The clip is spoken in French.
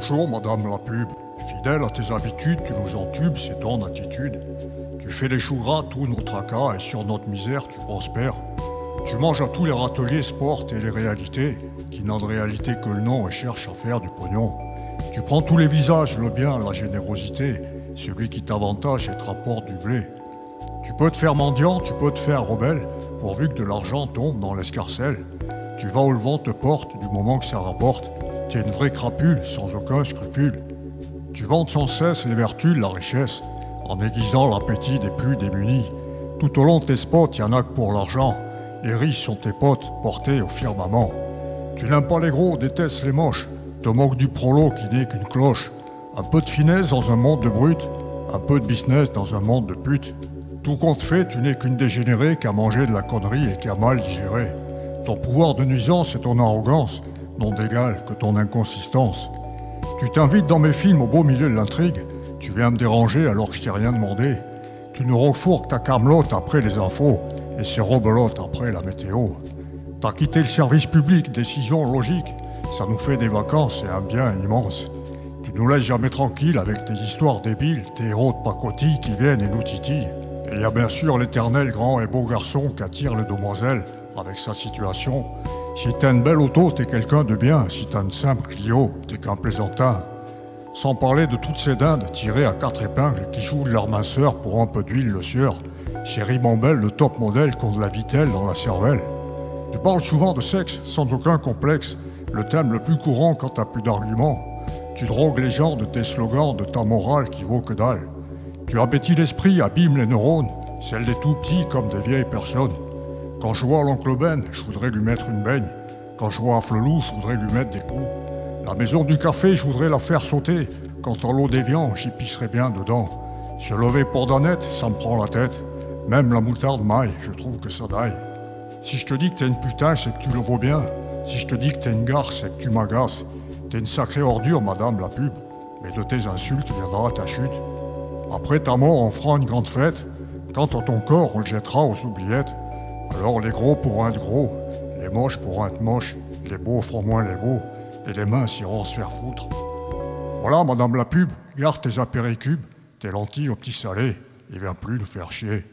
Bonjour, madame la pub. Fidèle à tes habitudes, tu nous entubes, c'est ton attitude. Tu fais les choux gras, tout notre tracas, et sur notre misère, tu prospères. Tu manges à tous les râteliers, sport et les réalités, qui n'ont de réalité que le nom et cherchent à faire du pognon. Tu prends tous les visages, le bien, la générosité, celui qui t'avantage et te rapporte du blé. Tu peux te faire mendiant, tu peux te faire rebelle, pourvu que de l'argent tombe dans l'escarcelle. Tu vas où le vent te porte, du moment que ça rapporte. T'es une vraie crapule, sans aucun scrupule. Tu vantes sans cesse les vertus de la richesse, en aiguisant l'appétit des plus démunis. Tout au long de tes spots, y en a que pour l'argent. Les riches sont tes potes, portés au firmament. Tu n'aimes pas les gros, détestes les moches. Te moques du prolo qui n'est qu'une cloche. Un peu de finesse dans un monde de brutes, un peu de business dans un monde de putes. Tout compte fait, tu n'es qu'une dégénérée qui a mangé de la connerie et qui a mal digéré. Ton pouvoir de nuisance et ton arrogance n'ont d'égal que ton inconsistance. Tu t'invites dans mes films au beau milieu de l'intrigue. Tu viens me déranger alors que je t'ai rien demandé. Tu nous refourques ta camelote après les infos et ces rebelotes après la météo. T'as quitté le service public, décision logique. Ça nous fait des vacances et un bien immense. Tu nous laisses jamais tranquilles avec tes histoires débiles, tes héros de pacotille qui viennent et nous titillent. Et il y a bien sûr l'éternel grand et beau garçon qui attire les demoiselles avec sa situation. Si t'as une belle auto, t'es quelqu'un de bien. Si t'as une simple Clio, t'es qu'un plaisantin. Sans parler de toutes ces dindes tirées à 4 épingles qui jouent de leur minceur pour un peu d'huile le sieur. Ces ribambelles de top modèle qui ont de la vitelle dans la cervelle. Tu parles souvent de sexe sans aucun complexe, le thème le plus courant quand t'as plus d'arguments. Tu drogues les gens de tes slogans, de ta morale qui vaut que dalle. Tu abêtis l'esprit, abîmes les neurones, celles des tout petits comme des vieilles personnes. Quand je vois l'oncle Ben, je voudrais lui mettre une baigne. Quand je vois Flelou, je voudrais lui mettre des coups. La maison du café, je voudrais la faire sauter. Quant à l'eau d'évian, j'y pisserais bien dedans. Se lever pour Danette, ça me prend la tête. Même la moutarde maille, je trouve que ça daille. Si je te dis que t'es une putain, c'est que tu le vaux bien. Si je te dis que t'es une garce, c'est que tu m'agaces. T'es une sacrée ordure, madame la pub. Mais de tes insultes viendra ta chute. Après ta mort, on fera une grande fête. Quant à ton corps, on le jettera aux oubliettes. Alors les gros pourront être gros, les moches pourront être moches, les beaux feront moins les beaux, et les minces iront se faire foutre. Voilà, madame la pub, garde tes apéricubes, tes lentilles au petit salé, et viens plus nous faire chier.